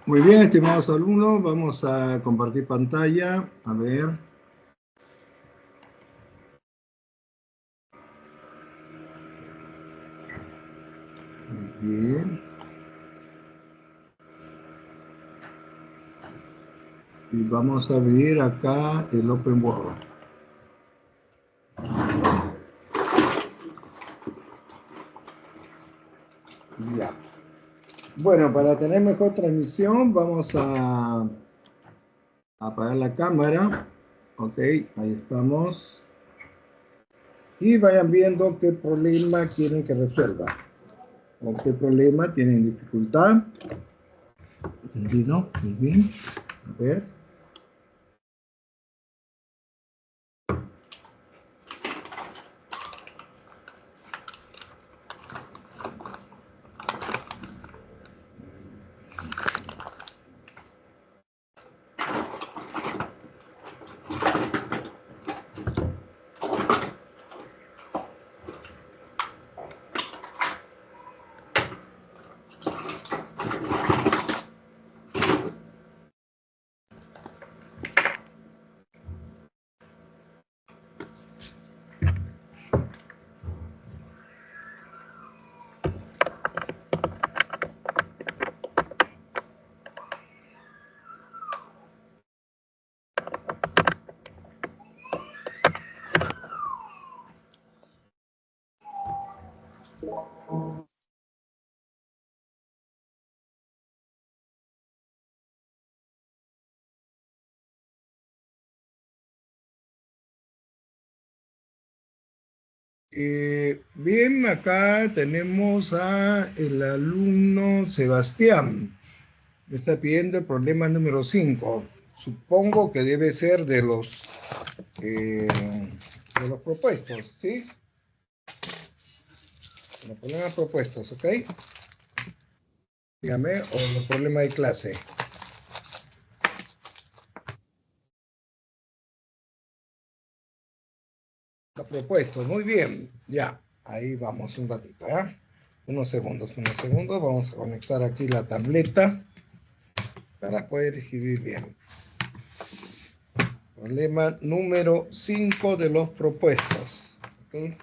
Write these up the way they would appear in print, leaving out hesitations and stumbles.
Muy bien, estimados alumnos, vamos a compartir pantalla. A ver. Muy bien. Y vamos a abrir acá el Open World. Ya. Bueno, para tener mejor transmisión, vamos a apagar la cámara. Ok, ahí estamos. Y vayan viendo qué problema quieren que resuelva. ¿O qué problema tienen dificultad? ¿Entendido? Muy bien. A ver. Bien, acá tenemos a el alumno Sebastián. Me está pidiendo el problema número 5. Supongo que debe ser de los propuestos, ¿sí? Los problemas propuestos, ¿ok? Dígame, o los problemas de clase. Los propuestos, muy bien. Ya, ahí vamos un ratito, ¿eh? Unos segundos. Vamos a conectar aquí la tableta para poder escribir bien. Problema número 5 de los propuestos. ¿Okay?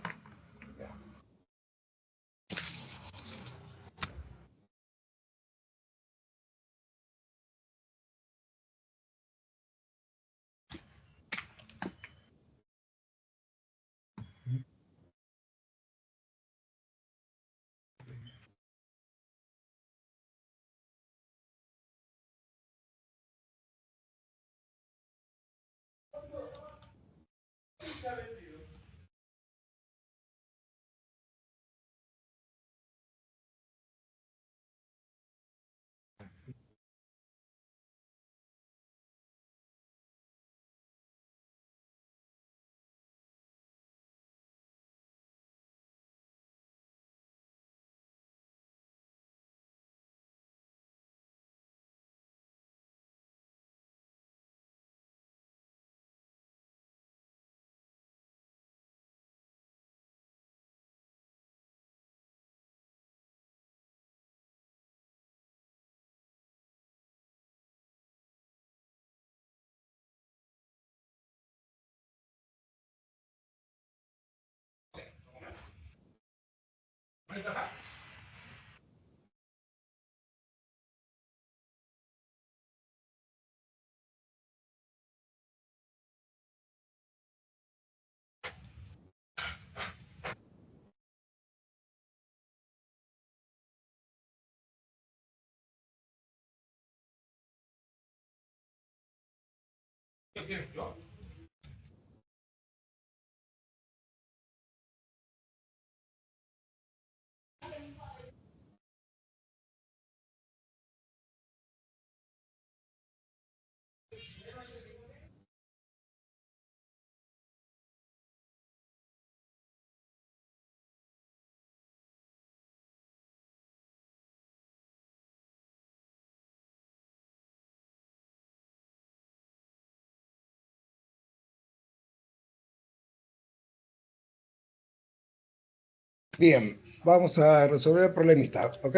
Bien, vamos a resolver el problemita, ¿ok?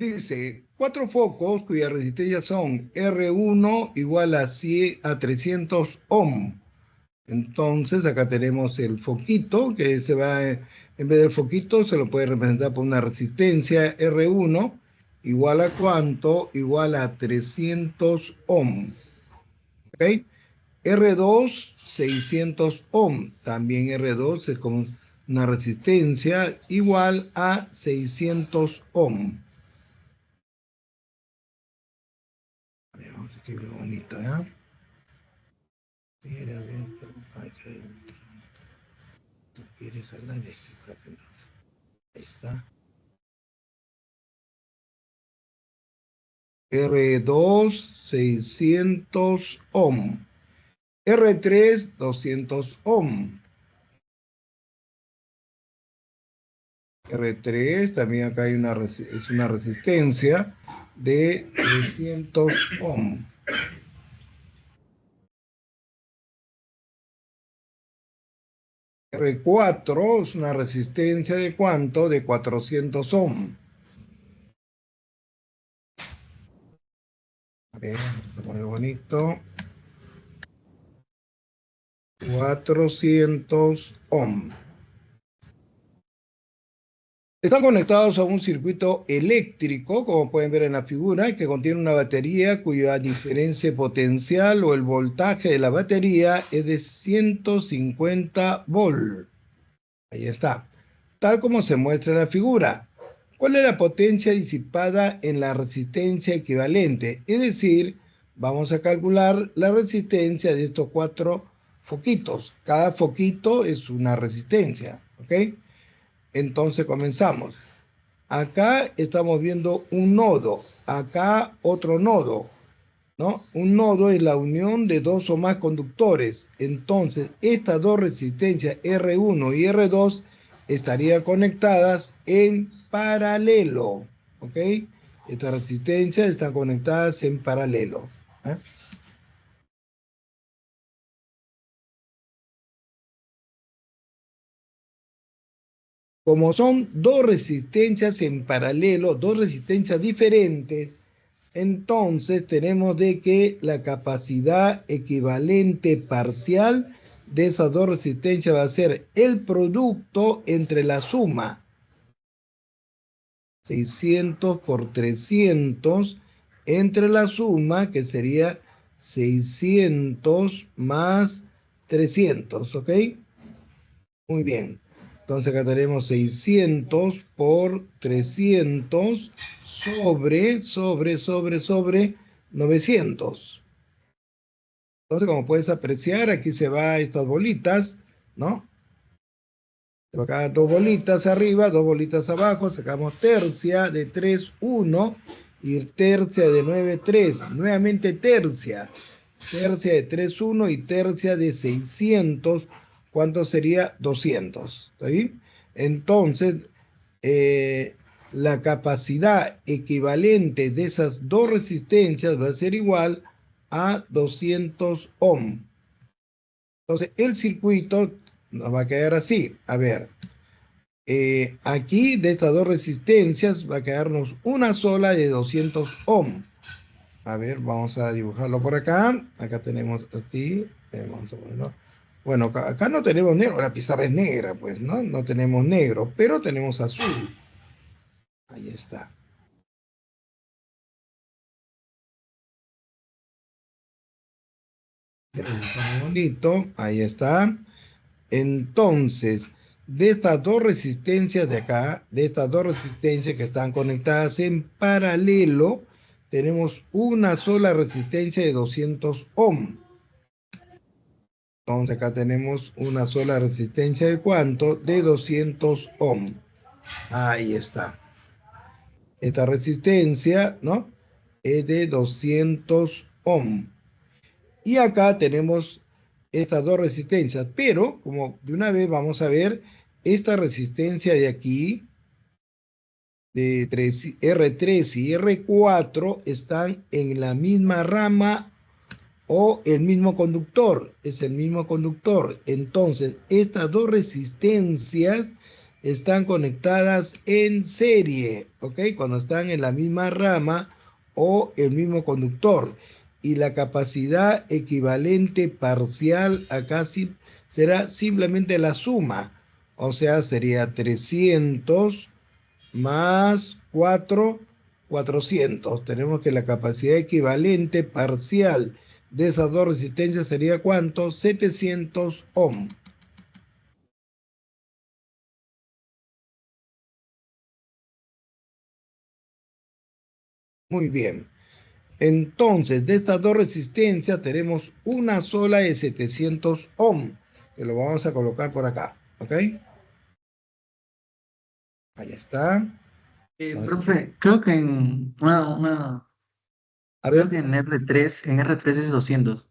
Dice, 4 focos cuyas resistencias son R1 igual a 300 ohm. Entonces acá tenemos el foquito que se va, en vez del foquito se lo puede representar por una resistencia R1 igual a ¿cuánto? Igual a 300 ohm. ¿Ok? R2, 600 ohm. También R2 es como una resistencia igual a 600 ohm. A ver, vamos a escribirlo bonito, ¿ya? Mira, quiere jalar esto. Ahí está. R2, 600 ohm. R3, 200 ohm. R3, también acá hay es una resistencia de 300 ohm. R4 es una resistencia de ¿cuánto? De 400 ohm. A ver, muy bonito. 400 ohm. Están conectados a un circuito eléctrico, como pueden ver en la figura, que contiene una batería cuya diferencia potencial o el voltaje de la batería es de 150 volt. Ahí está. Tal como se muestra en la figura. ¿Cuál es la potencia disipada en la resistencia equivalente? Es decir, vamos a calcular la resistencia de estos 4 foquitos. Cada foquito es una resistencia, ¿ok? Entonces comenzamos. Acá estamos viendo un nodo, acá otro nodo, ¿no? Un nodo es la unión de 2 o más conductores. Entonces, estas dos resistencias R1 y R2 estarían conectadas en paralelo, ¿ok? Estas resistencias están conectadas en paralelo. ¿Eh? Como son dos resistencias en paralelo, dos resistencias diferentes, entonces tenemos de que la capacidad equivalente parcial de esas dos resistencias va a ser el producto entre la suma 600 por 300 entre la suma que sería 600 más 300, ¿ok? Muy bien. Entonces acá tenemos 600 por 300 sobre 900. Entonces, como puedes apreciar, aquí se va estas bolitas, ¿no? Se va acá dos bolitas arriba, dos bolitas abajo, sacamos tercia de 3, 1 y tercia de 9, 3. Nuevamente tercia de 3, 1 y tercia de 600. ¿Cuánto sería? 200. ¿Está bien? Entonces, la capacidad equivalente de esas dos resistencias va a ser igual a 200 ohm. Entonces, el circuito nos va a quedar así. A ver, aquí de estas dos resistencias va a quedarnos una sola de 200 ohm. A ver, vamos a dibujarlo por acá. Acá tenemos así. Vamos a ponerlo. Bueno, acá no tenemos negro, la pizarra es negra, pues, ¿no? No tenemos negro, pero tenemos azul. Ahí está. Muy bonito, ahí está. Entonces, de estas dos resistencias de acá, de estas dos resistencias que están conectadas en paralelo, tenemos una sola resistencia de 200 ohm. Entonces acá tenemos una sola resistencia de ¿cuánto? De 200 ohm. Ahí está. Esta resistencia, ¿no? Es de 200 ohm. Y acá tenemos estas dos resistencias, pero como de una vez vamos a ver, esta resistencia de aquí, de R3 y R4, están en la misma rama o el mismo conductor, es el mismo conductor. Entonces, estas dos resistencias están conectadas en serie, ¿ok? Cuando están en la misma rama o el mismo conductor. Y la capacidad equivalente parcial acá sí será simplemente la suma. O sea, sería 300 más 4, 400. Tenemos que la capacidad equivalente parcial de esas dos resistencias sería ¿cuánto? 700 ohm. Muy bien. Entonces, de estas dos resistencias tenemos una sola de 700 ohm, que lo vamos a colocar por acá, ¿ok? Ahí está. Profe, creo que en A creo ver, que en R3 es 200,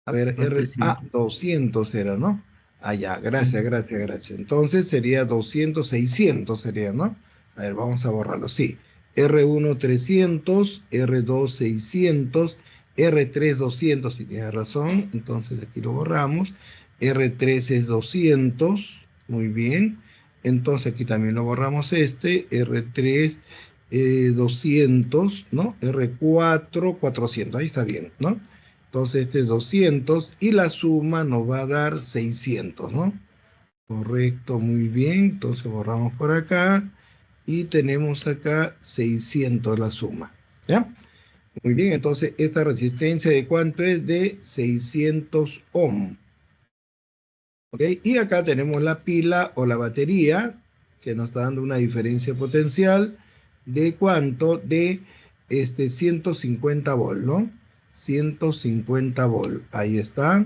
a ver, no es 300. 200 era, ¿no? Ah, ya, gracias, gracias, gracias. Entonces sería 200, 600 sería, ¿no? A ver, vamos a borrarlo, sí. R1 300, R2 600, R3 200, si tienes razón, entonces aquí lo borramos. R3 es 200, muy bien. Entonces aquí también lo borramos este, R3 200, ¿no? R4 400, ahí está bien, ¿no? Entonces este es 200 y la suma nos va a dar 600, ¿no? Correcto, muy bien. Entonces borramos por acá y tenemos acá 600 la suma, ¿ya? Muy bien, entonces esta resistencia de cuánto es de 600 ohm, ¿ok? Y acá tenemos la pila o la batería que nos está dando una diferencia potencial de cuánto, de 150 volt, ¿no? 150 volt, ahí está,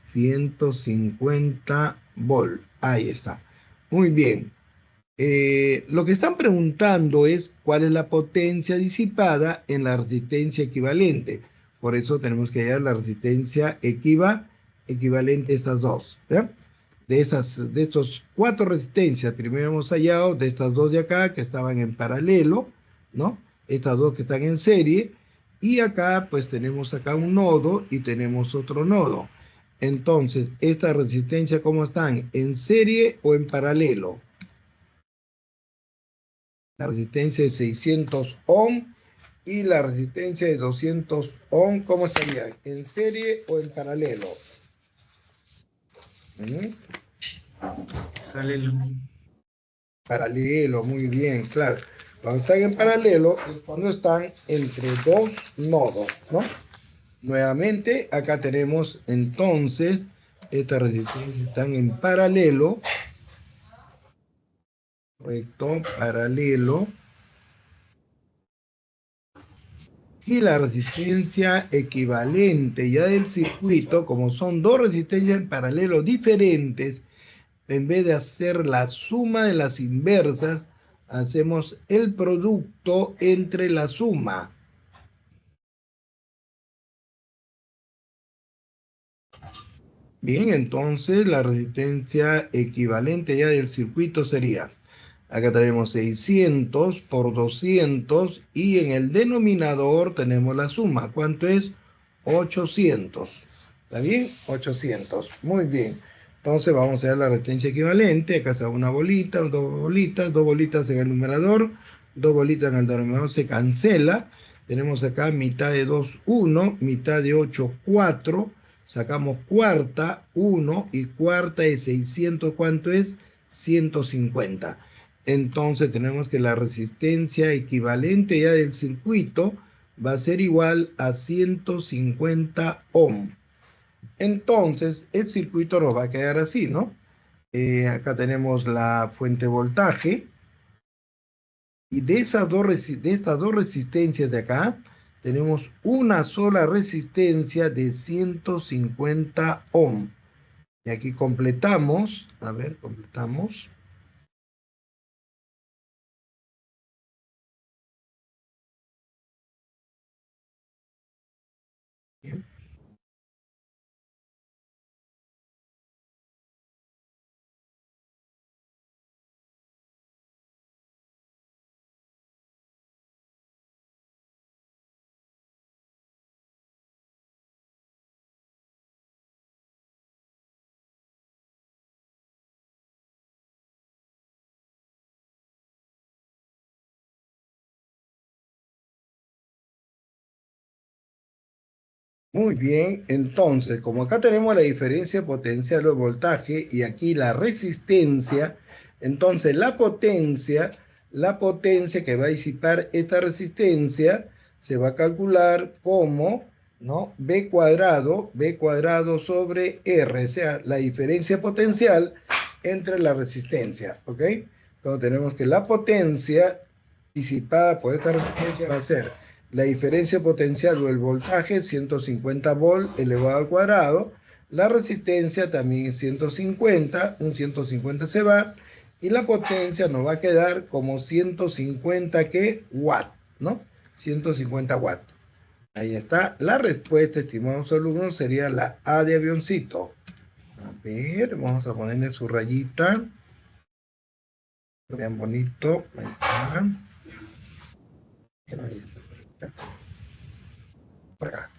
150 volt, ahí está. Muy bien. Lo que están preguntando es cuál es la potencia disipada en la resistencia equivalente. Por eso tenemos que hallar la resistencia equivalente a estas dos, ¿ya? De estos cuatro resistencias, primero hemos hallado de estas dos de acá que estaban en paralelo, ¿no? Estas dos que están en serie, y acá pues tenemos acá un nodo y tenemos otro nodo. Entonces, ¿estas resistencias cómo están? ¿En serie o en paralelo? La resistencia de 600 ohm y la resistencia de 200 ohm, ¿cómo estarían? ¿En serie o en paralelo? ¿Mm? Paralelo. Paralelo, muy bien, claro. Cuando están en paralelo es cuando están entre dos nodos, ¿no? Nuevamente, acá tenemos entonces, estas resistencias están en paralelo, correcto, paralelo, y la resistencia equivalente ya del circuito, como son dos resistencias en paralelo diferentes, en vez de hacer la suma de las inversas, hacemos el producto entre la suma. Bien, entonces la resistencia equivalente ya del circuito sería, acá tenemos 600 por 200 y en el denominador tenemos la suma. ¿Cuánto es? 800. ¿Está bien? 800. Muy bien. Entonces vamos a ver la resistencia equivalente. Acá se da una bolita, dos bolitas en el numerador, dos bolitas en el denominador, se cancela. Tenemos acá mitad de 2, 1, mitad de 8, 4. Sacamos cuarta, 1, y cuarta de 600, ¿cuánto es? 150. Entonces tenemos que la resistencia equivalente ya del circuito va a ser igual a 150 ohm. Entonces el circuito nos va a quedar así, ¿no? Acá tenemos la fuente de voltaje y de estas dos resistencias de acá tenemos una sola resistencia de 150 ohm. Y aquí completamos, a ver, completamos. Bien. Muy bien, entonces, como acá tenemos la diferencia potencial o voltaje y aquí la resistencia, entonces la potencia que va a disipar esta resistencia se va a calcular como, ¿no? B cuadrado sobre R, o sea, la diferencia potencial entre la resistencia, ¿ok? Entonces tenemos que la potencia disipada por esta resistencia va a ser la diferencia potencial o el voltaje, 150 volt elevado al cuadrado. La resistencia también es 150, un 150 se va. Y la potencia nos va a quedar como 150 ¿qué? Watt, ¿no? 150 watts. Ahí está. La respuesta, estimados alumnos, sería la A de avioncito. A ver, vamos a ponerle su rayita. Vean bonito. Ahí está. Ahí está. Por acá.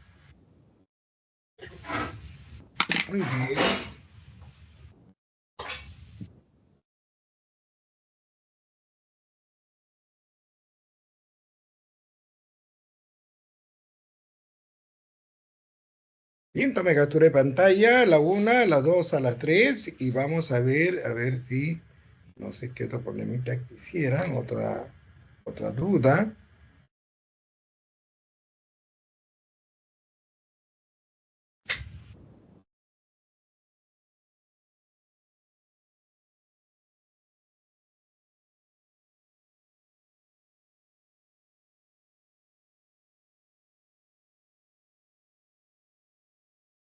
Muy bien. Bien, tome captura de pantalla, la 1, la 2, a las 3 y vamos a ver si, no sé qué otro problemita quisieran, otra duda.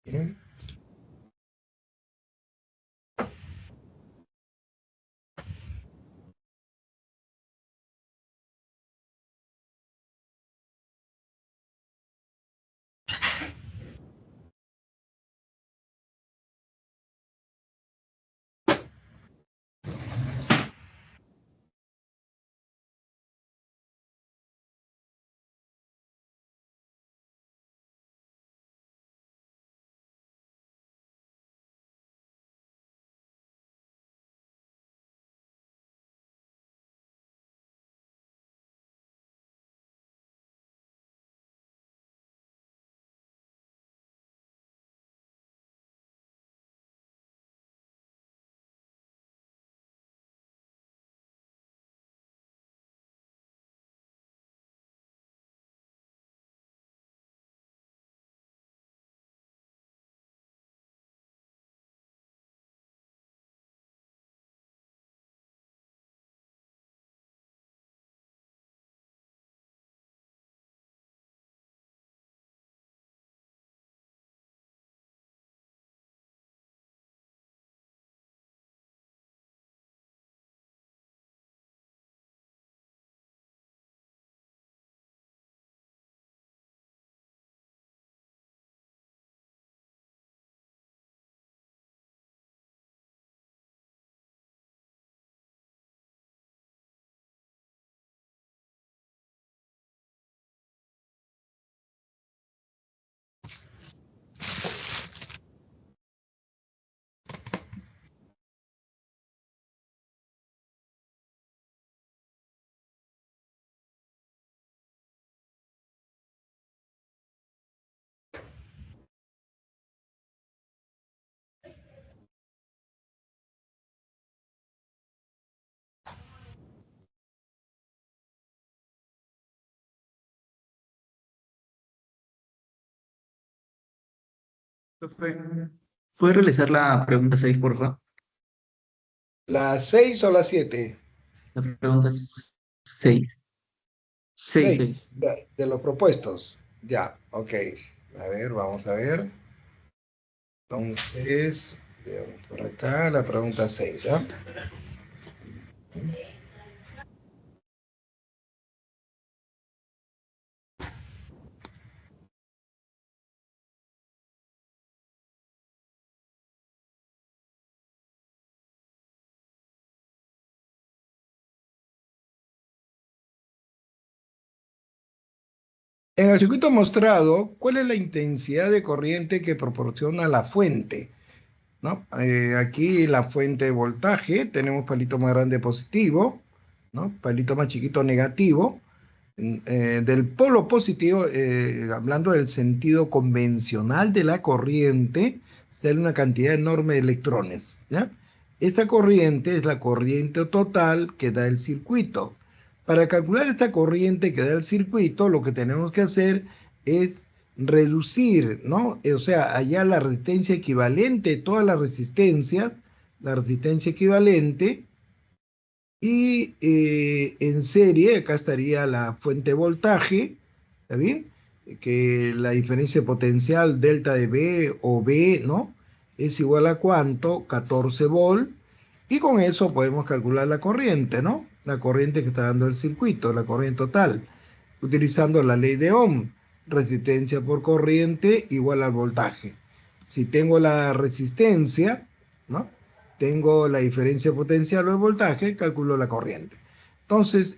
Bien. Profe, ¿puede realizar la pregunta 6, por favor? ¿La 6 o la 7? La pregunta es 6. 6, 6. 6 de los propuestos. Ya, ok. A ver, vamos a ver. Entonces, veamos por acá la pregunta 6, ¿ya? En el circuito mostrado, ¿cuál es la intensidad de corriente que proporciona la fuente? ¿No? Aquí la fuente de voltaje, tenemos palito más grande positivo, ¿no? Palito más chiquito negativo. del polo positivo, hablando del sentido convencional de la corriente, sale una cantidad enorme de electrones, ¿ya? Esta corriente es la corriente total que da el circuito. Para calcular esta corriente que da el circuito, lo que tenemos que hacer es reducir, ¿no? O sea, hallar la resistencia equivalente, todas las resistencias, la resistencia equivalente, y en serie, acá estaría la fuente de voltaje, ¿está bien? Que la diferencia potencial delta de B o B, ¿no? Es igual a ¿cuánto? 14 volt. Y con eso podemos calcular la corriente, ¿no? La corriente que está dando el circuito, la corriente total, utilizando la ley de Ohm. Resistencia por corriente igual al voltaje. Si tengo la resistencia, ¿no? Tengo la diferencia potencial o el voltaje, calculo la corriente. Entonces,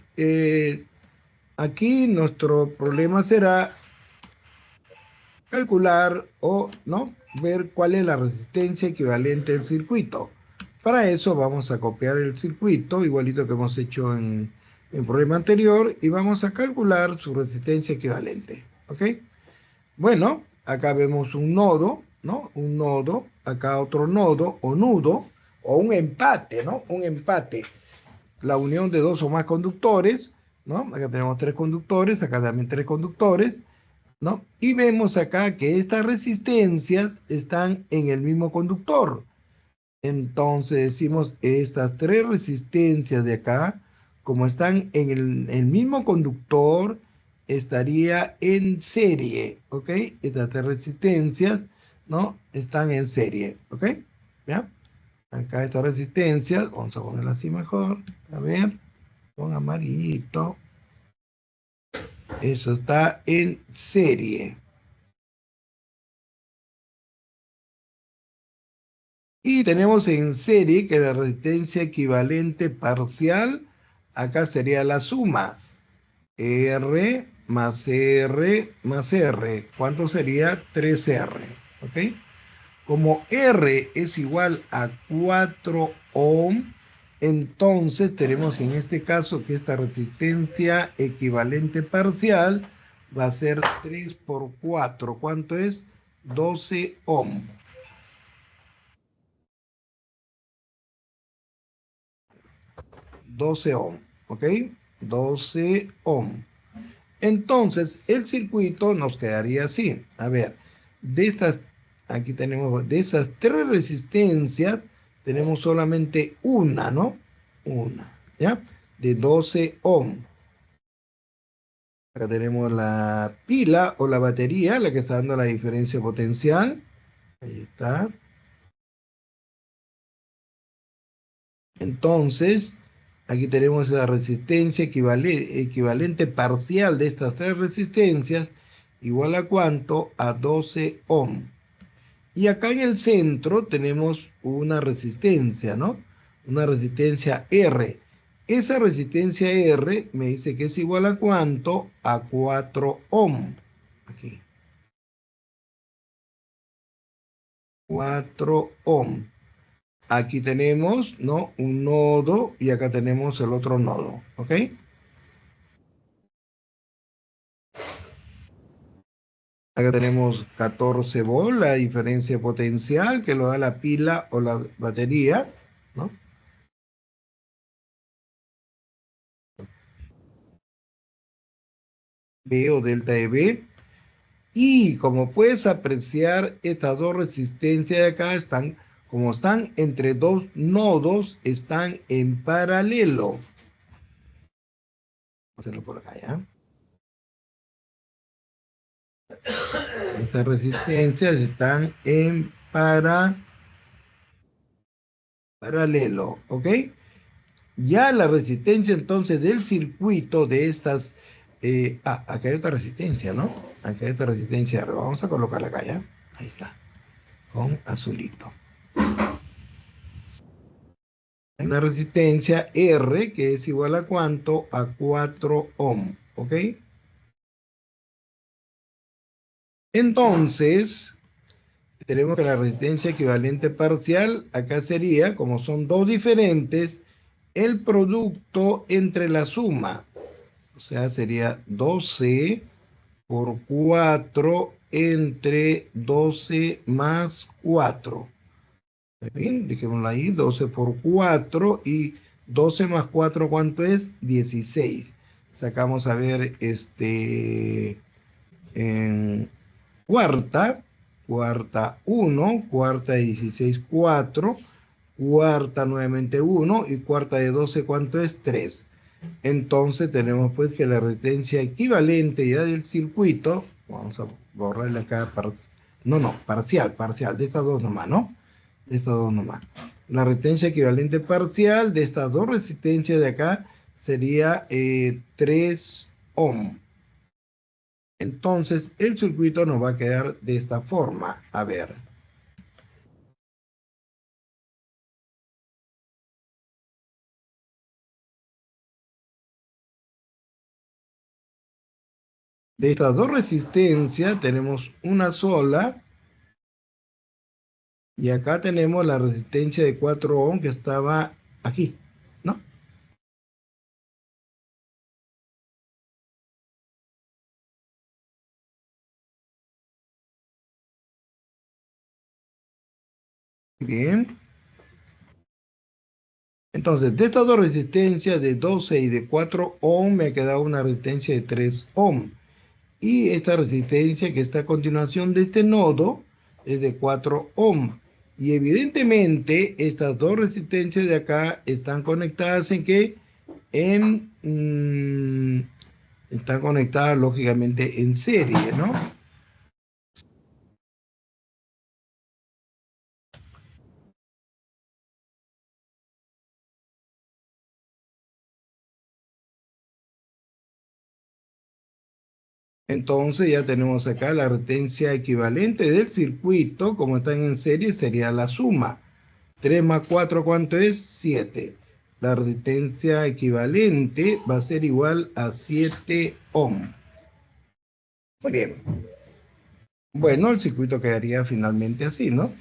aquí nuestro problema será calcular o no ver cuál es la resistencia equivalente del circuito. Para eso vamos a copiar el circuito, igualito que hemos hecho en el problema anterior, y vamos a calcular su resistencia equivalente. ¿Ok? Bueno, acá vemos un nodo, ¿no? Un nodo, acá otro nodo o nudo, o un empate, ¿no? Un empate. La unión de dos o más conductores, ¿no? Acá tenemos tres conductores, acá también tres conductores, ¿no? Y vemos acá que estas resistencias están en el mismo conductor. Entonces decimos, estas tres resistencias de acá, como están en el mismo conductor, estaría en serie, ¿ok? Estas tres resistencias, ¿no? Están en serie, ¿ok? ¿Ya? Acá estas resistencias, vamos a ponerla así mejor, a ver, con amarillito. Eso está en serie. Y tenemos en serie que la resistencia equivalente parcial, acá sería la suma. R más R más R. ¿Cuánto sería? 3R. ¿Ok? Como R es igual a 4 ohm, entonces tenemos en este caso que esta resistencia equivalente parcial va a ser 3 por 4. ¿Cuánto es? 12 ohm. 12 ohm, ¿ok? 12 ohm. Entonces, el circuito nos quedaría así. A ver, de estas, aquí tenemos, de esas tres resistencias, tenemos solamente una, ¿no? Una, ¿ya? De 12 ohm. Acá tenemos la pila o la batería, la que está dando la diferencia potencial. Ahí está. Entonces, aquí tenemos la resistencia equivalente parcial de estas tres resistencias, igual a ¿cuánto? A 12 ohm. Y acá en el centro tenemos una resistencia, ¿no? Una resistencia R. Esa resistencia R me dice que es igual a ¿cuánto? A 4 ohm. Aquí. 4 ohm. Aquí tenemos, ¿no? Un nodo y acá tenemos el otro nodo, ¿ok? Acá tenemos 14 volt, la diferencia potencial que lo da la pila o la batería, ¿no? B o delta de B. Y como puedes apreciar, estas dos resistencias de acá están, como están entre dos nodos, están en paralelo. Vamos a hacerlo por acá, ¿ya? Estas resistencias están en paralelo, ¿ok? Ya la resistencia entonces del circuito de estas... acá hay otra resistencia, ¿no? Acá hay otra resistencia. Vamos a colocarla acá, ¿ya? Ahí está, con azulito. Hay una resistencia R que es igual a ¿cuánto? A 4 ohm, ¿ok? Entonces, tenemos que la resistencia equivalente parcial, acá sería, como son dos diferentes, el producto entre la suma. sea, sería 12 por 4 entre 12 más 4. Bien, dejémoslo ahí, 12 por 4 y 12 más 4, ¿cuánto es? 16. Sacamos a ver, en cuarta, cuarta 1, cuarta de 16, 4, cuarta nuevamente 1 y cuarta de 12, ¿cuánto es? 3. Entonces tenemos pues que la resistencia equivalente ya del circuito, vamos a borrarle acá, no, parcial, de estas dos nomás, ¿no? De estas dos nomás. La resistencia equivalente parcial de estas dos resistencias de acá sería 3 ohm. Entonces el circuito nos va a quedar de esta forma. A ver. De estas dos resistencias tenemos una sola. Y acá tenemos la resistencia de 4 ohm que estaba aquí, ¿no? Bien. Entonces, de estas dos resistencias de 12 y de 4 ohm, me ha quedado una resistencia de 3 ohm. Y esta resistencia que está a continuación de este nodo es de 4 ohm. Y evidentemente, estas dos resistencias de acá están conectadas en qué? Están conectadas lógicamente en serie, ¿no? Entonces ya tenemos acá la resistencia equivalente del circuito, como están en serie, sería la suma. 3 más 4, ¿cuánto es? 7. La resistencia equivalente va a ser igual a 7 ohm. Muy bien. Bueno, el circuito quedaría finalmente así, ¿no?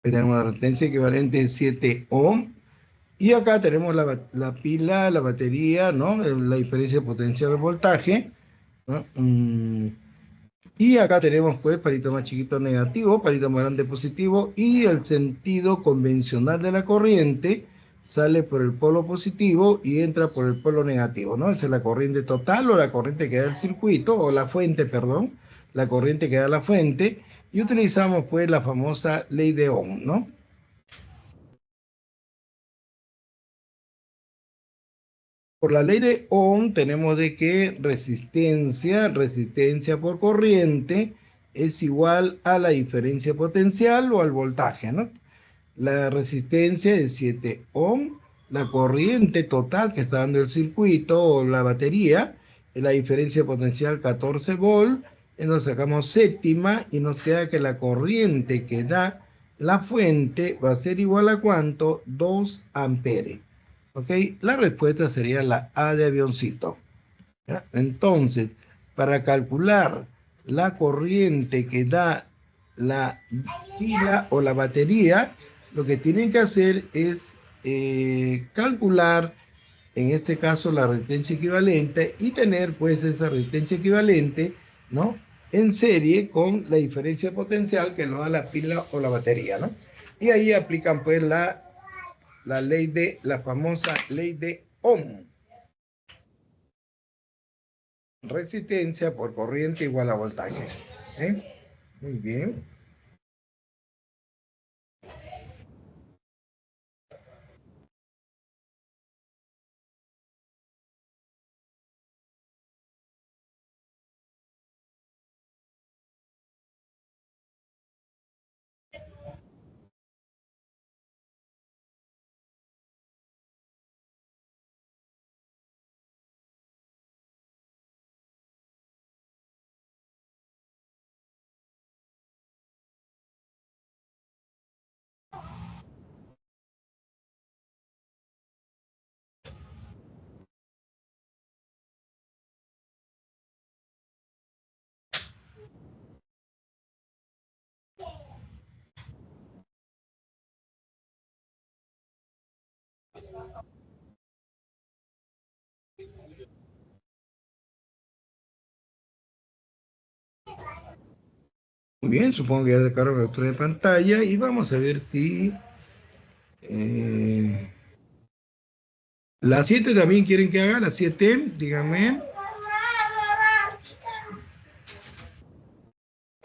Tenemos la resistencia equivalente en 7 ohm. Y acá tenemos la pila, la batería, ¿no? La diferencia de potencial al voltaje, ¿no? Y acá tenemos pues palito más chiquito negativo, palito más grande positivo y el sentido convencional de la corriente sale por el polo positivo y entra por el polo negativo, ¿no? Esa es la corriente total o la corriente que da el circuito o la fuente, perdón, la corriente que da la fuente y utilizamos pues la famosa ley de Ohm, ¿no? Por la ley de Ohm tenemos de que resistencia por corriente es igual a la diferencia potencial o al voltaje, ¿no? La resistencia es 7 ohm, la corriente total que está dando el circuito o la batería, la diferencia potencial 14 volt, entonces sacamos séptima y nos queda que la corriente que da la fuente va a ser igual a ¿cuánto? 2 amperes. ¿Ok? La respuesta sería la A de avioncito. ¿Ya? Entonces, para calcular la corriente que da la pila o la batería, lo que tienen que hacer es calcular, en este caso, la resistencia equivalente y tener pues esa resistencia equivalente, ¿no? En serie con la diferencia potencial que lo da la pila o la batería, ¿no? Y ahí aplican pues la ley de, la famosa ley de Ohm. Resistencia por corriente igual a voltaje. ¿Eh? Muy bien. Muy bien, supongo que ya sacaron captura de pantalla y vamos a ver si la 7 también quieren que haga, la 7, díganme.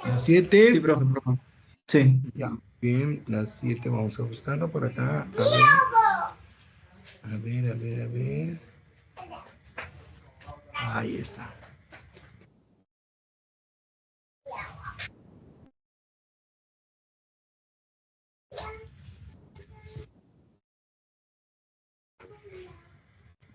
La Sí, 7, profe, por favor. Sí. ya, bien, la 7 vamos a buscarlo por acá. A ver, a ver, a ver. Ahí está.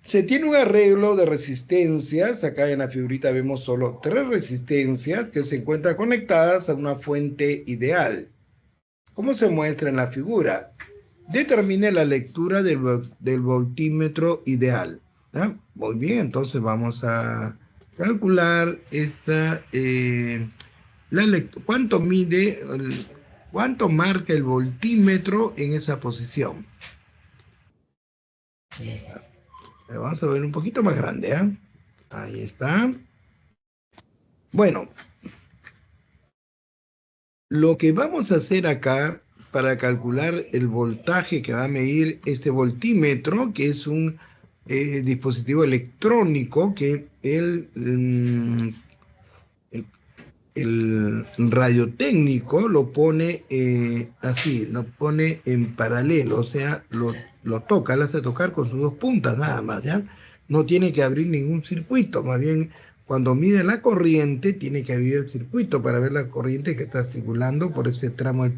Se tiene un arreglo de resistencias. Acá en la figurita vemos solo 3 resistencias que se encuentran conectadas a una fuente ideal. ¿Cómo se muestra en la figura? Determine la lectura del voltímetro ideal. ¿Ya? Muy bien, entonces vamos a calcular cuánto mide, cuánto marca el voltímetro en esa posición. Ahí está. Vamos a ver un poquito más grande, ¿eh? Ahí está. Bueno, lo que vamos a hacer acá para calcular el voltaje que va a medir este voltímetro, que es un dispositivo electrónico que el radiotécnico lo pone así, lo pone en paralelo, o sea, lo toca, lo hace tocar con sus dos puntas nada más, ¿ya? No tiene que abrir ningún circuito, más bien cuando mide la corriente tiene que abrir el circuito para ver la corriente que está circulando por ese tramo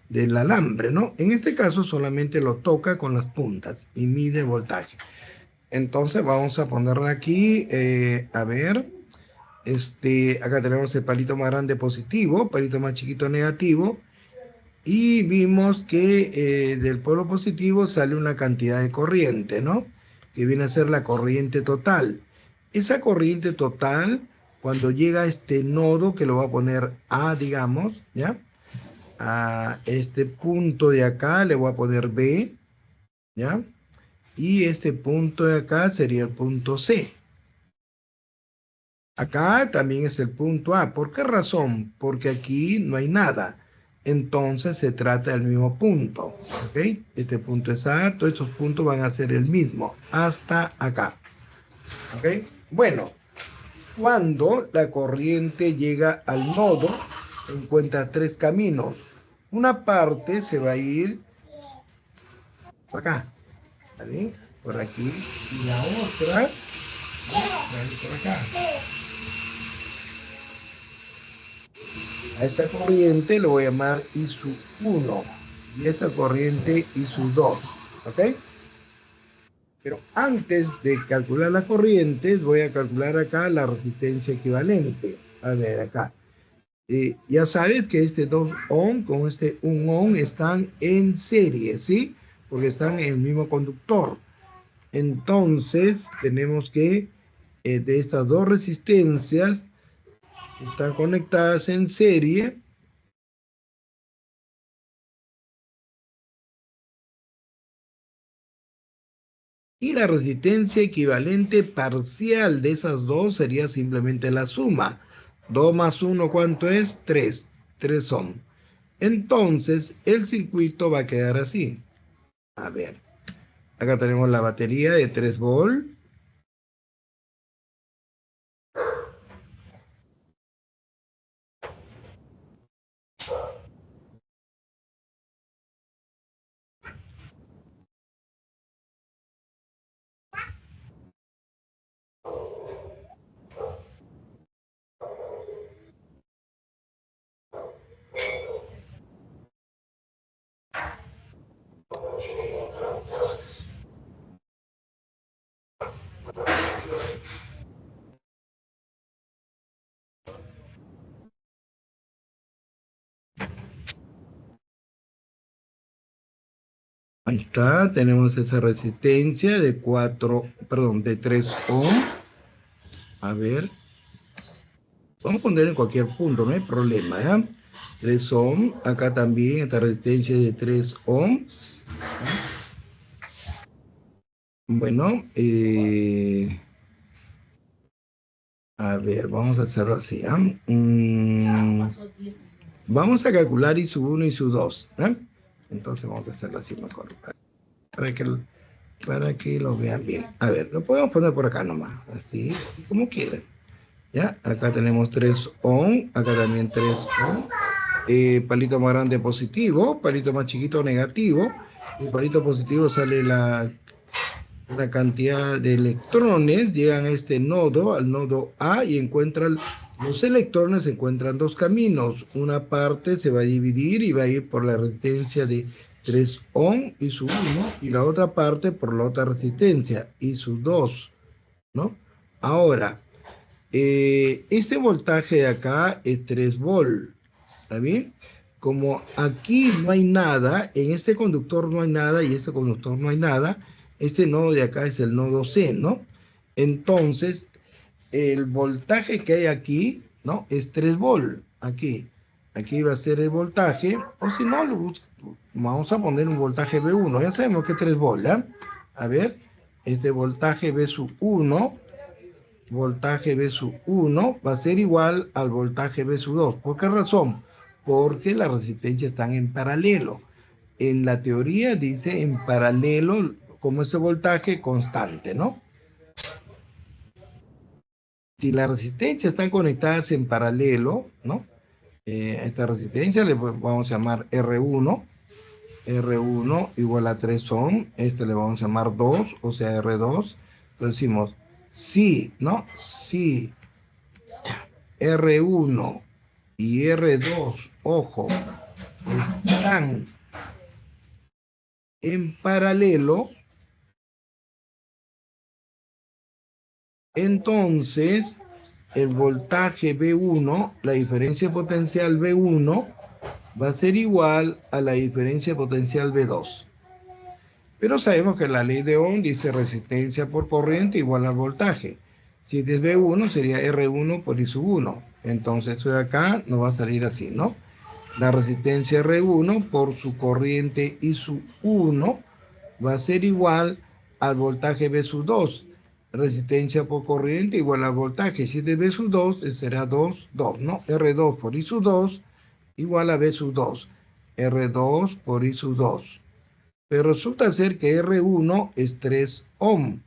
del alambre, ¿no? En este caso solamente lo toca con las puntas y mide voltaje. Entonces vamos a ponerla aquí, a ver. Acá tenemos el palito más grande positivo, palito más chiquito negativo, y vimos que del polo positivo sale una cantidad de corriente, ¿no? Que viene a ser la corriente total. Esa corriente total, cuando llega a este nodo, que lo va a poner A, digamos, ¿ya? A este punto de acá le voy a poner B, ¿ya? Y este punto de acá sería el punto C. Acá también es el punto A. ¿Por qué razón? Porque aquí no hay nada. Entonces se trata del mismo punto. ¿Ok? Este punto es A, todos estos puntos van a ser el mismo. Hasta acá. ¿Ok? Bueno, cuando la corriente llega al nodo, encuentra 3 caminos. Una parte se va a ir por acá. ¿Vale? Por aquí. Y la otra va a ir por acá. A esta corriente le voy a llamar ISU1 y esta corriente ISU2, ¿ok? Pero antes de calcular la corriente, voy a calcular acá la resistencia equivalente. A ver, acá. Ya sabes que este 2 ohm con este 1 ohm están en serie, ¿sí? Porque están en el mismo conductor. Entonces, tenemos que de estas dos resistencias están conectadas en serie. Y la resistencia equivalente parcial de esas dos sería simplemente la suma. 2 más 1, ¿cuánto es? 3. 3 ohm. Entonces, el circuito va a quedar así. A ver, acá tenemos la batería de 3 volts. Ahí está, tenemos esa resistencia de 3 ohm. A ver, vamos a poner en cualquier punto, no hay problema, ¿ya? 3 ohm, acá también esta resistencia de 3 ohm. Bueno, a ver, vamos a hacerlo así, ¿ah? Vamos a calcular I sub 1 y sub 2. Entonces vamos a hacerlo así mejor. Para que lo vean bien. A ver, lo podemos poner por acá nomás. Así como quieran. ¿Ya? Acá tenemos 3 ohm. Acá también 3 ohm. Palito más grande positivo. Palito más chiquito negativo. El palito positivo sale una cantidad de electrones. Llegan a este nodo, al nodo A, y encuentran los electrones, se encuentran dos caminos. Una parte se va a dividir y va a ir por la resistencia de 3 ohm y su 1, y la otra parte por la otra resistencia y su 2, ¿no? Ahora, este voltaje de acá es 3 volt, ¿está bien? Como aquí no hay nada, en este conductor no hay nada y este conductor no hay nada, este nodo de acá es el nodo C, ¿no? Entonces, el voltaje que hay aquí, ¿no? Es 3 volt, aquí. Aquí va a ser el voltaje, o si no, vamos a poner un voltaje V1, ya sabemos que es 3 volt, ¿ya? A ver, este voltaje V sub 1, voltaje V sub 1 va a ser igual al voltaje V sub 2. ¿Por qué razón? Porque las resistencias están en paralelo. En la teoría dice en paralelo como ese voltaje constante, ¿no? Si las resistencias están conectadas en paralelo, ¿no? Esta resistencia le vamos a llamar R1. R1 igual a 3 ohm. Este le vamos a llamar 2, o sea R2. Entonces decimos, si, ¿no? Si R1 y R2, ojo, están en paralelo, entonces el voltaje V1, la diferencia potencial V1, va a ser igual a la diferencia potencial V2. Pero sabemos que la ley de Ohm dice resistencia por corriente igual al voltaje. Si es V1 sería R1 por I sub 1. Entonces esto de acá nos va a salir así, ¿no? La resistencia R1 por su corriente I sub 1 va a ser igual al voltaje V sub 2. Resistencia por corriente igual al voltaje. Si es de V sub 2 será 2, 2, ¿no? R2 por I sub 2 igual a V sub 2. R2 por I sub 2. Pero resulta ser que R1 es 3 ohm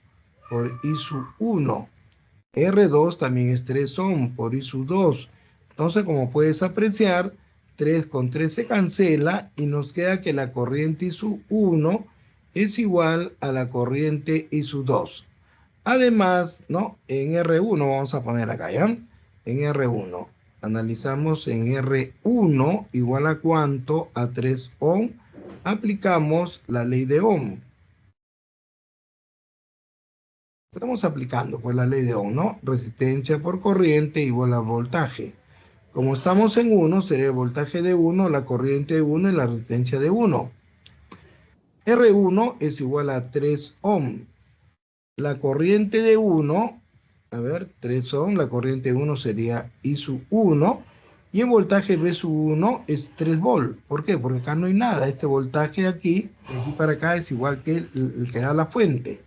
por I sub 1. R2 también es 3 ohm por I sub 2. Entonces, como puedes apreciar, 3 con 3 se cancela y nos queda que la corriente I sub 1 es igual a la corriente I sub 2. Además, ¿no? En R1, vamos a poner acá, ¿ya? En R1, analizamos en R1 igual a cuánto, a 3 ohm, aplicamos la ley de Ohm. Estamos aplicando pues la ley de Ohm, ¿no? Resistencia por corriente igual a voltaje. Como estamos en 1, sería el voltaje de 1, la corriente de 1 y la resistencia de 1. R1 es igual a 3 ohm. La corriente de 1, a ver, 3 ohm, la corriente de 1 sería I sub 1. Y el voltaje V sub 1 es 3 volt. ¿Por qué? Porque acá no hay nada. Este voltaje de aquí para acá, es igual que el que da la fuente.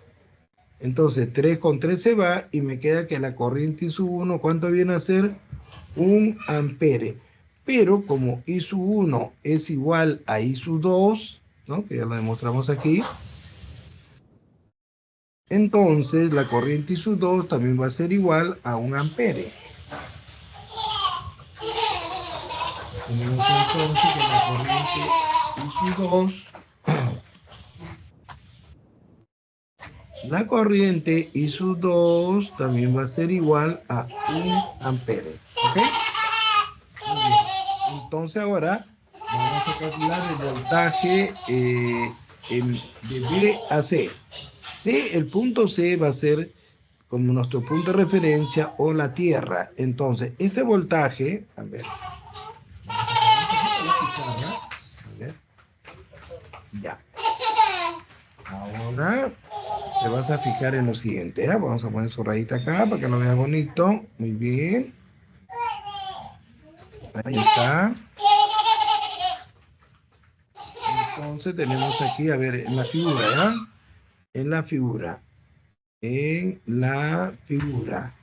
Entonces 3 con 3 se va y me queda que la corriente I sub 1, ¿cuánto viene a ser? 1 ampere. Pero como I sub 1 es igual a I sub 2, ¿no? Que ya lo demostramos aquí. Entonces la corriente I sub 2 también va a ser igual a 1 ampere. Tenemos entonces que la corriente I sub 2, la corriente I sub 2 también va a ser igual a 1 ampere. ¿Ok? Muy bien. Entonces ahora vamos a calcular el voltaje de B a C. C, el punto C va a ser como nuestro punto de referencia o la Tierra. Entonces, este voltaje, a ver, ya. Ahora te vas a fijar en lo siguiente, ¿eh? Vamos a poner su rayita acá para que lo veas bonito. Muy bien. Ahí está. Entonces tenemos aquí, a ver, en la figura, ¿ya? En la figura. En la figura.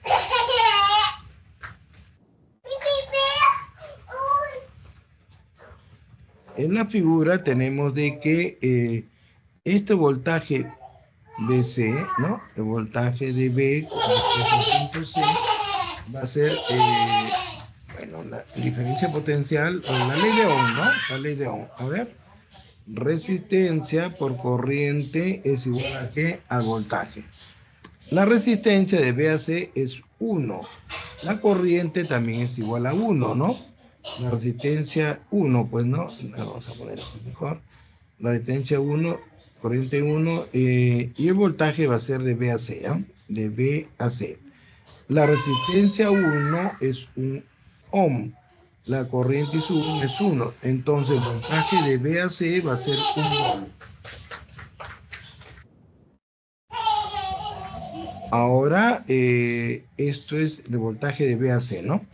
en la figura tenemos de que este voltaje BC, ¿no? El voltaje de B con respecto al punto C va a ser, bueno, la diferencia potencial, o la ley de Ohm, ¿no? La ley de Ohm. A ver, resistencia por corriente es igual a ¿qué? Al voltaje. La resistencia de B a C es 1. La corriente también es igual a 1, ¿no? La resistencia 1, pues, ¿no? Vamos a poner así mejor. La resistencia 1, corriente 1, y el voltaje va a ser de B a C, ¿eh? De B a C. La resistencia 1 es un ohm. La corriente y su ohm es 1. Entonces, el voltaje de B a C va a ser 1 volt. Ahora, esto es el voltaje de B a C, ¿no?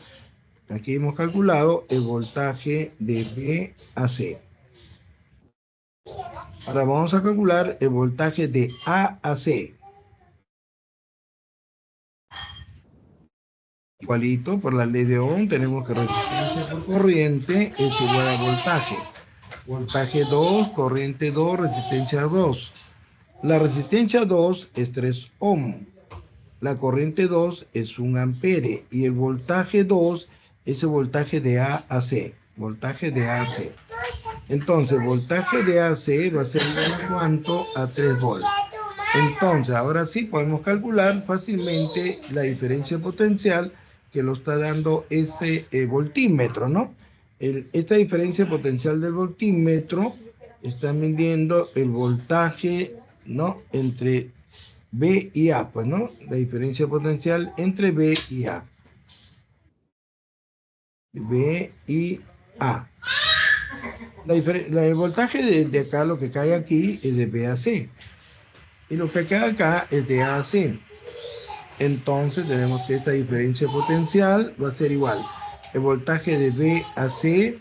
Aquí hemos calculado el voltaje de B a C. Ahora vamos a calcular el voltaje de A a C. Igualito, por la ley de Ohm, tenemos que resistencia por corriente es igual a voltaje. Voltaje 2, corriente 2, resistencia 2. La resistencia 2 es 3 ohm. La corriente 2 es 1 ampere. Y el voltaje 2 es el voltaje de A a C. Voltaje de A a C. Entonces, voltaje de AC va a ser igual a ¿cuánto? A 3 volts. Entonces, ahora sí podemos calcular fácilmente la diferencia potencial que lo está dando ese voltímetro, ¿no? Esta diferencia potencial del voltímetro está midiendo el voltaje, ¿no? Entre B y A, pues, ¿no? La diferencia potencial entre B y A. B y A. El voltaje de acá, lo que cae aquí, es de B a C. Y lo que cae acá es de A a C. Entonces tenemos que esta diferencia potencial va a ser igual. El voltaje de B a C,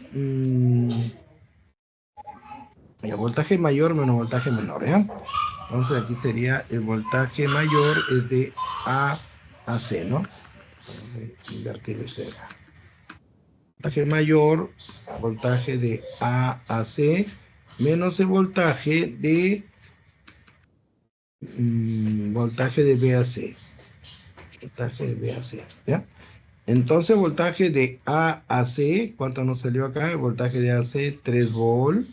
el voltaje mayor menos voltaje menor, ¿eh? Entonces aquí sería el voltaje mayor es de A a C, ¿no? Vamos a invertir esto acá. Voltaje mayor, voltaje de A a C, menos el voltaje de voltaje de B a C. Voltaje de B a C, ¿ya? Entonces, voltaje de A a C, ¿cuánto nos salió acá? El voltaje de AC, 3 volt,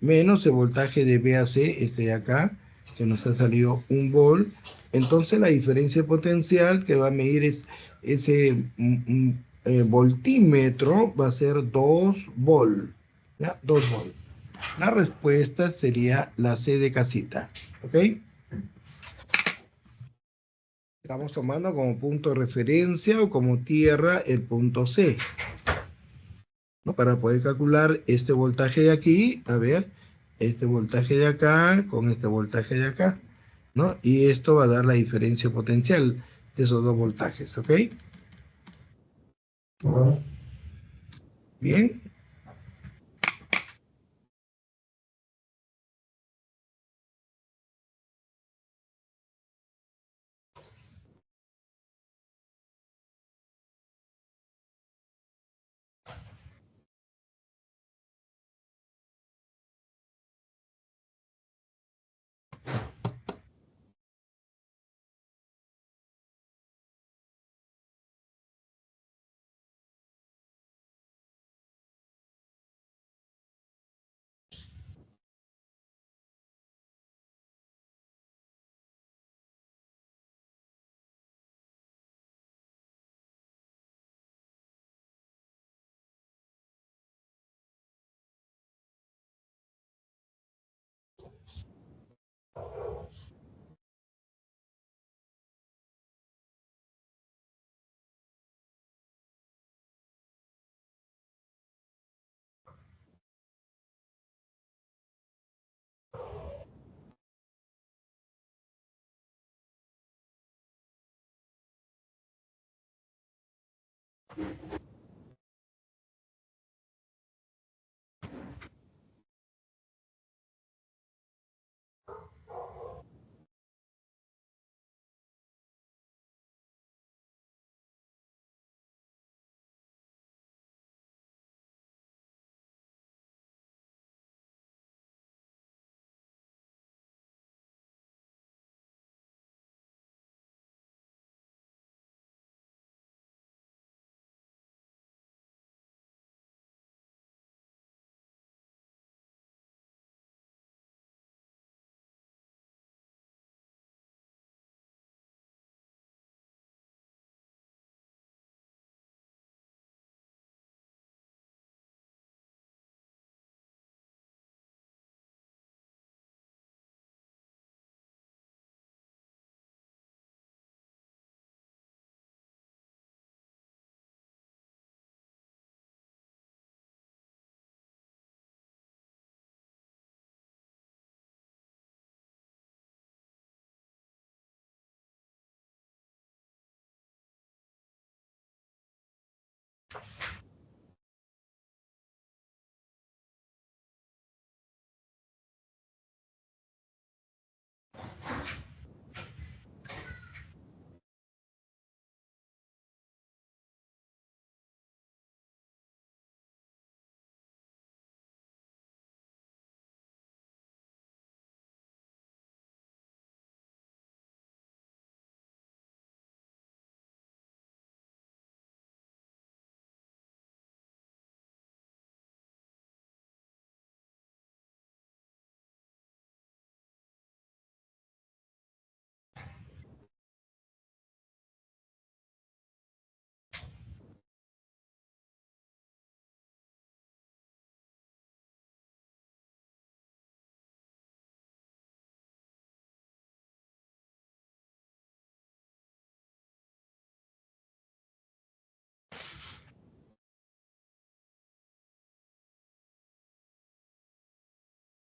menos el voltaje de B a C, este de acá, que nos ha salido 1 volt. Entonces, la diferencia potencial que va a medir ese voltímetro va a ser 2 volt, ¿ya? 2 volt. La respuesta sería la C de casita, ¿ok? Estamos tomando como punto de referencia o como tierra el punto C, ¿no? Para poder calcular este voltaje de aquí, a ver, este voltaje de acá con este voltaje de acá, ¿no? Y esto va a dar la diferencia potencial de esos dos voltajes, ¿ok? Bien.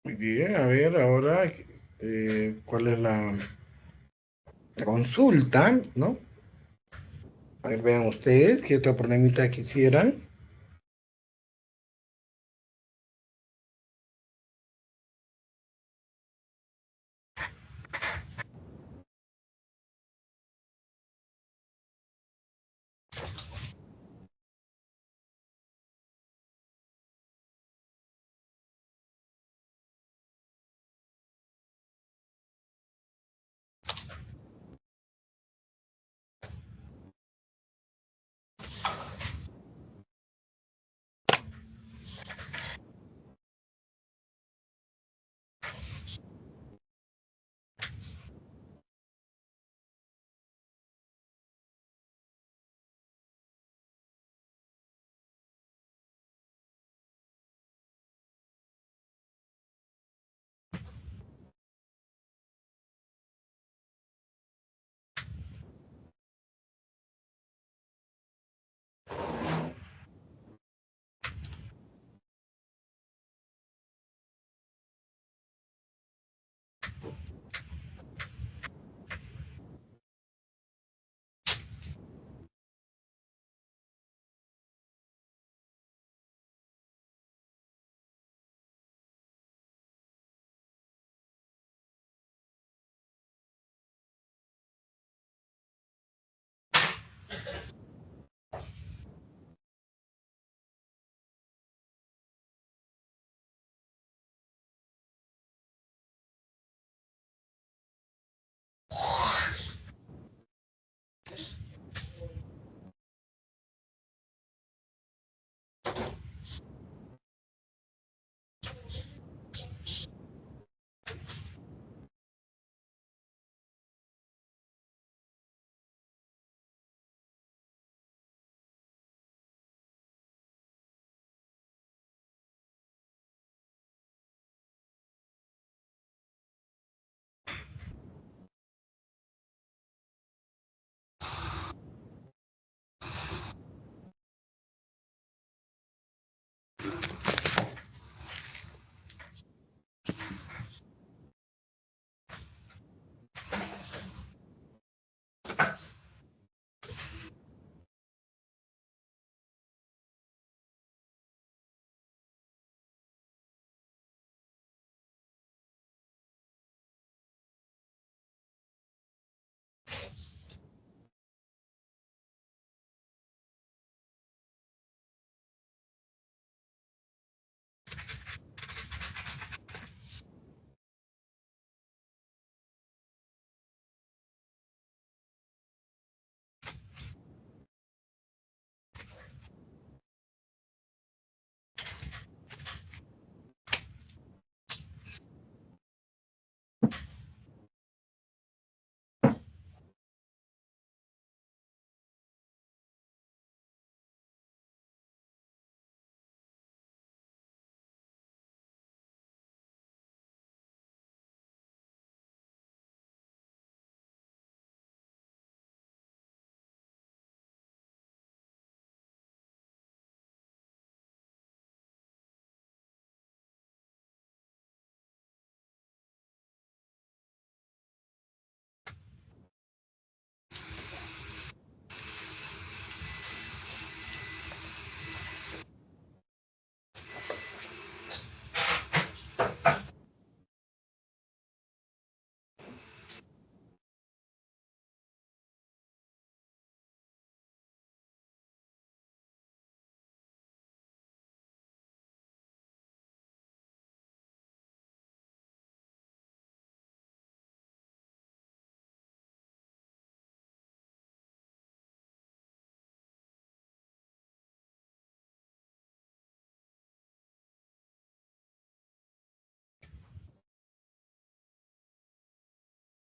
Muy bien, a ver ahora, ¿cuál es la consulta, no? A ver, vean ustedes, ¿qué otro problemita quisieran?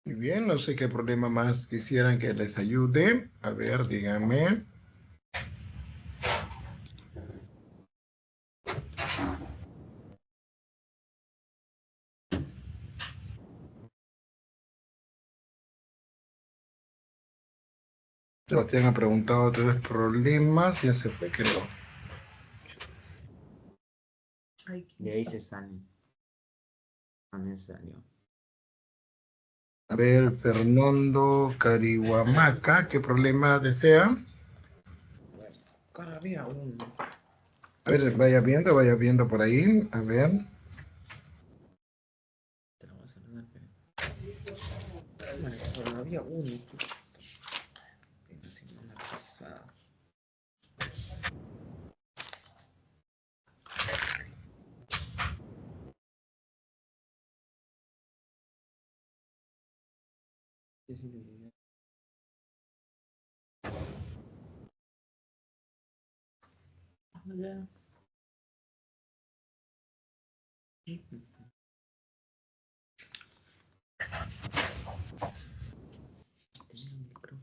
Muy bien, no sé qué problema más quisieran que les ayude. A ver, díganme. Sebastián ha preguntado 3 problemas, ya se fue, creo. De ahí se salen. necesario. A ver, Fernando Carihuamaca, ¿qué problema desea? Acá había un... A ver, vaya viendo por ahí. A ver. Te lo voy a saludar, pero... Bueno, había uno de la semana pasada. Sí, sí, sí, sí. Ya. Tenía un micrófono.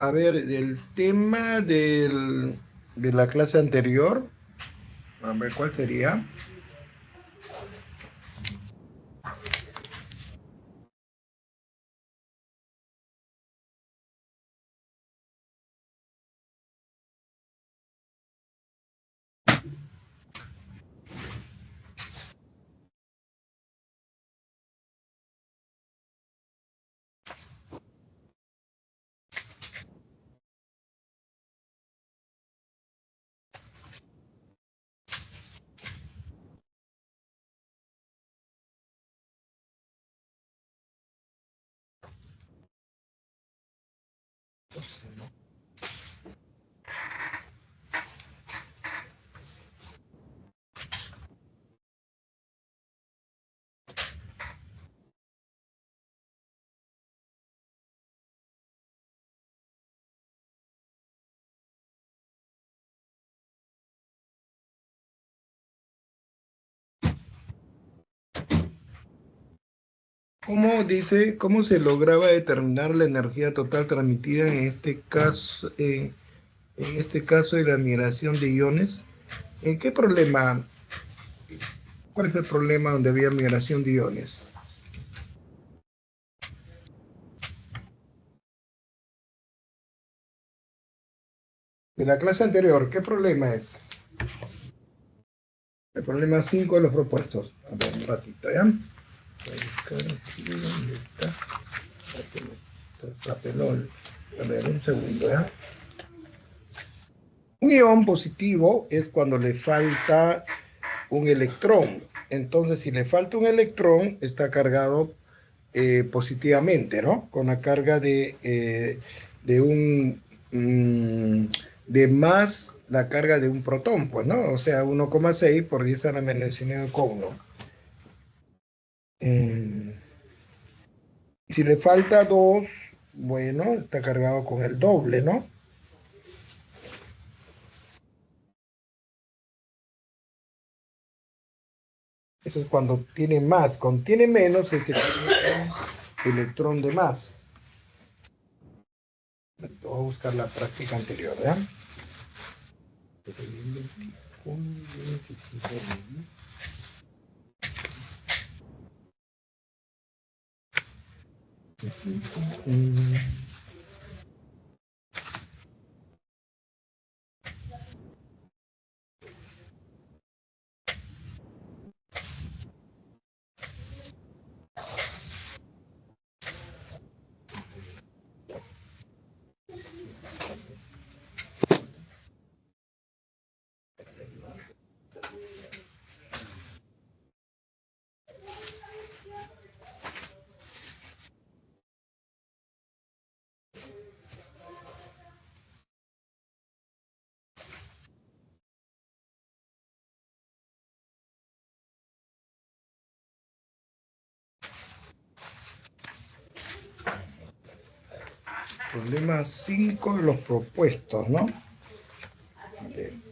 A ver, del tema de la clase anterior, a ver, ¿cuál sería? ¿Cómo dice, cómo se lograba determinar la energía total transmitida en este caso de la migración de iones? ¿En qué problema? ¿Cuál es el problema donde había migración de iones? De la clase anterior, ¿qué problema es? El problema 5 de los propuestos. A ver, un ratito, ¿ya? Voy a buscar aquí, ¿dónde está? El papelón. A ver, un segundo, ¿ya? Un ion positivo es cuando le falta un electrón. Entonces, si le falta un electrón, está cargado positivamente, ¿no? Con la carga de más la carga de un protón, pues, ¿no? O sea, 1,6 por 10 a la menos 19 con 1. Si le falta 2, bueno, está cargado con el doble, ¿no? Eso es cuando tiene más. Cuando tiene menos es que tiene un electrón de más. Voy a buscar la práctica anterior, ¿ya? Problema 5 de los propuestos, ¿no? Okay.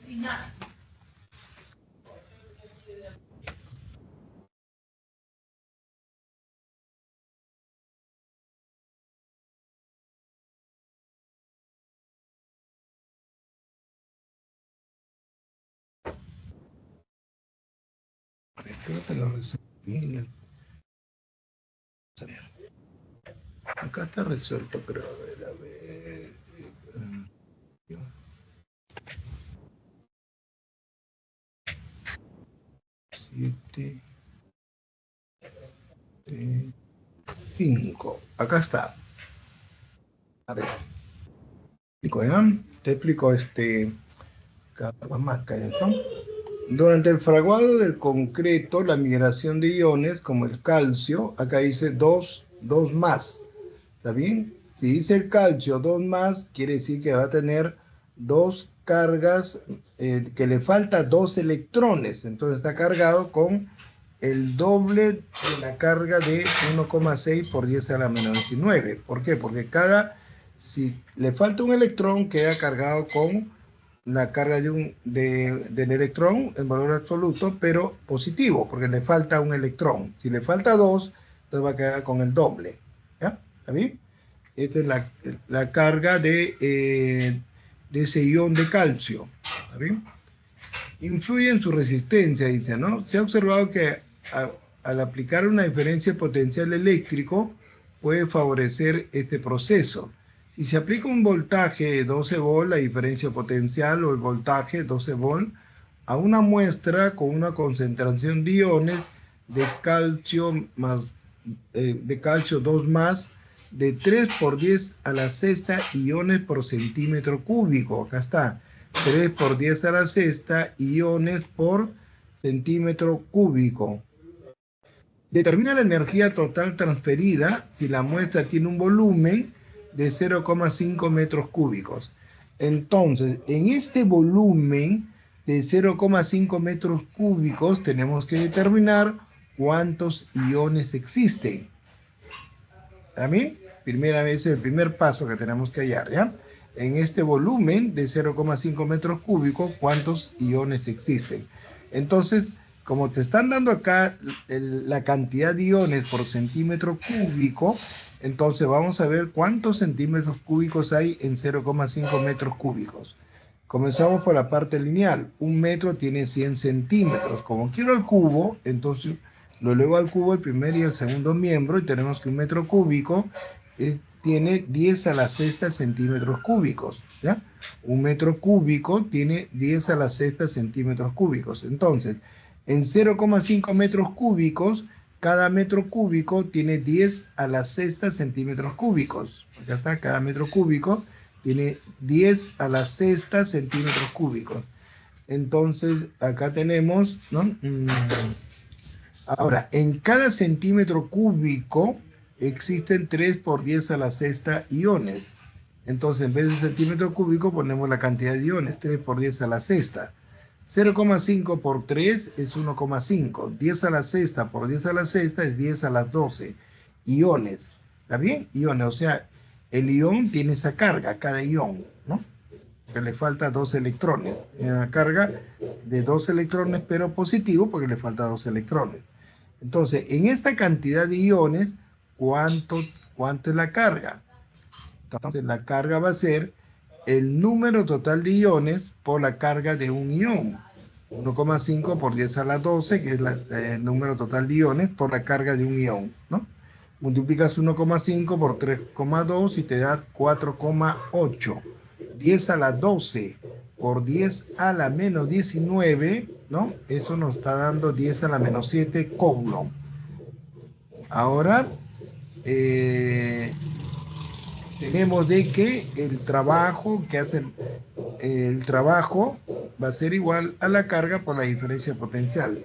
Creo que lo resolví. A ver. Acá está resuelto, pero a ver. 7, 5. Acá está. A ver. Te explico más ¿no? Durante el fraguado del concreto, la migración de iones, como el calcio, acá dice 2 más. ¿Está bien? Si dice el calcio 2 más, quiere decir que va a tener 2 cargas, que le falta 2 electrones. Entonces está cargado con el doble de la carga de 1,6 por 10 a la menos 19. ¿Por qué? Porque si le falta un electrón, queda cargado con la carga del electrón en valor absoluto, pero positivo, porque le falta un electrón. Si le falta 2, entonces va a quedar con el doble. ¿Ya? ¿Está bien? Esta es la carga de ese ion de calcio. ¿Está bien? Influye en su resistencia, dice, ¿no? Se ha observado que al aplicar una diferencia de potencial eléctrico puede favorecer este proceso. Si se aplica un voltaje de 12 volt, la diferencia potencial o el voltaje 12 volt, a una muestra con una concentración de iones de calcio de calcio 2 más de 3 por 10 a la sexta iones por centímetro cúbico. Acá está, 3 por 10 a la sexta iones por centímetro cúbico. Determina la energía total transferida si la muestra tiene un volumen de 0,5 metros cúbicos. Entonces, en este volumen de 0,5 metros cúbicos tenemos que determinar cuántos iones existen. ¿También? Primera vez, el primer paso que tenemos que hallar, ¿ya? En este volumen de 0,5 metros cúbicos, ¿cuántos iones existen? Entonces, como te están dando acá la cantidad de iones por centímetro cúbico, entonces vamos a ver cuántos centímetros cúbicos hay en 0,5 metros cúbicos. Comenzamos por la parte lineal. Un metro tiene 100 centímetros. Como quiero el cubo, entonces lo elevo al cubo el primer y el segundo miembro y tenemos que un metro cúbico tiene 10 a la sexta centímetros cúbicos. ¿Ya? Un metro cúbico tiene 10 a la sexta centímetros cúbicos. Entonces, en 0,5 metros cúbicos, cada metro cúbico tiene 10 a la sexta centímetros cúbicos. Ya está, cada metro cúbico tiene 10 a la sexta centímetros cúbicos. Entonces, acá tenemos, ¿no? Ahora, en cada centímetro cúbico existen 3 por 10 a la sexta iones. Entonces, en vez de centímetro cúbico, ponemos la cantidad de iones, 3 por 10 a la sexta. 0,5 por 3 es 1,5. 10 a la sexta por 10 a la sexta es 10 a las 12. Iones. ¿Está bien? Iones. O sea, el ion tiene esa carga, cada ion, ¿no? Que le falta 2 electrones. Una carga de 2 electrones, pero positivo porque le falta 2 electrones. Entonces, en esta cantidad de iones, ¿cuánto es la carga? Entonces, la carga va a ser el número total de iones por la carga de un ion. 1,5 por 10 a la 12, que es el número total de iones por la carga de un ion, ¿no? Multiplicas 1,5 por 3,2 y te da 4,8. 10 a la 12 por 10 a la menos 19, ¿no? Eso nos está dando 10 a la menos 7 coulomb. Ahora, tenemos de que el trabajo que hace el trabajo va a ser igual a la carga por la diferencia potencial.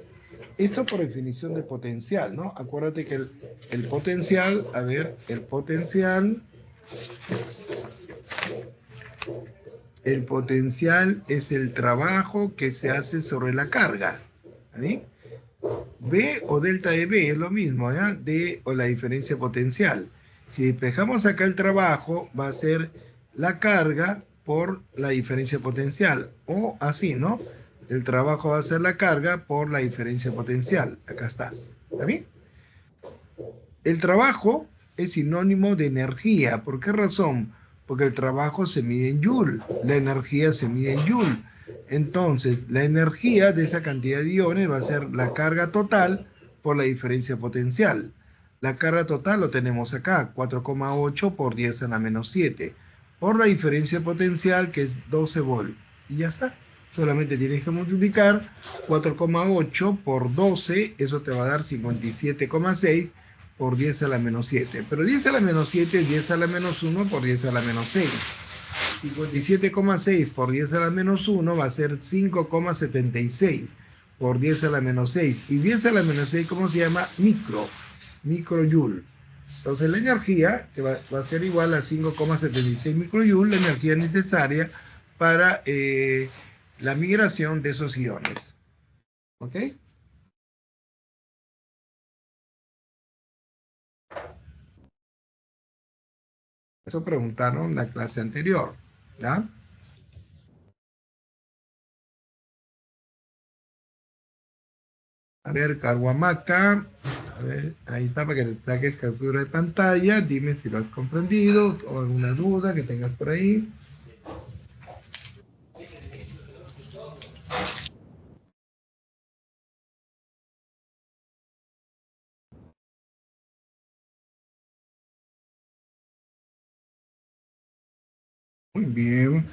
Esto por definición de potencial, ¿no? Acuérdate que el potencial, a ver, el potencial es el trabajo que se hace sobre la carga. ¿Sí? B o delta de B es lo mismo, ¿ya? D o la diferencia potencial. Si despejamos acá el trabajo, va a ser la carga por la diferencia potencial. O así, ¿no? El trabajo va a ser la carga por la diferencia potencial. Acá está. ¿Está bien? El trabajo es sinónimo de energía. ¿Por qué razón? Porque el trabajo se mide en Joule. La energía se mide en Joule. Entonces, la energía de esa cantidad de iones va a ser la carga total por la diferencia potencial. La carga total lo tenemos acá, 4,8 por 10 a la menos 7, por la diferencia potencial que es 12 volt. Y ya está. Solamente tienes que multiplicar 4,8 por 12, eso te va a dar 57,6 por 10 a la menos 7. Pero 10 a la menos 7 es 10 a la menos 1 por 10 a la menos 6. 57,6 por 10 a la menos 1 va a ser 5,76 por 10 a la menos 6. Y 10 a la menos 6, ¿cómo se llama? Microjoule. Entonces la energía que va a ser igual a 5,76 microjoule, la energía necesaria para la migración de esos iones. ¿Ok? Eso preguntaron en la clase anterior, ¿ya? A ver, Carhuamaca, A ver, ahí está para que te saques captura de pantalla. Dime si lo has comprendido o alguna duda que tengas por ahí. Muy bien.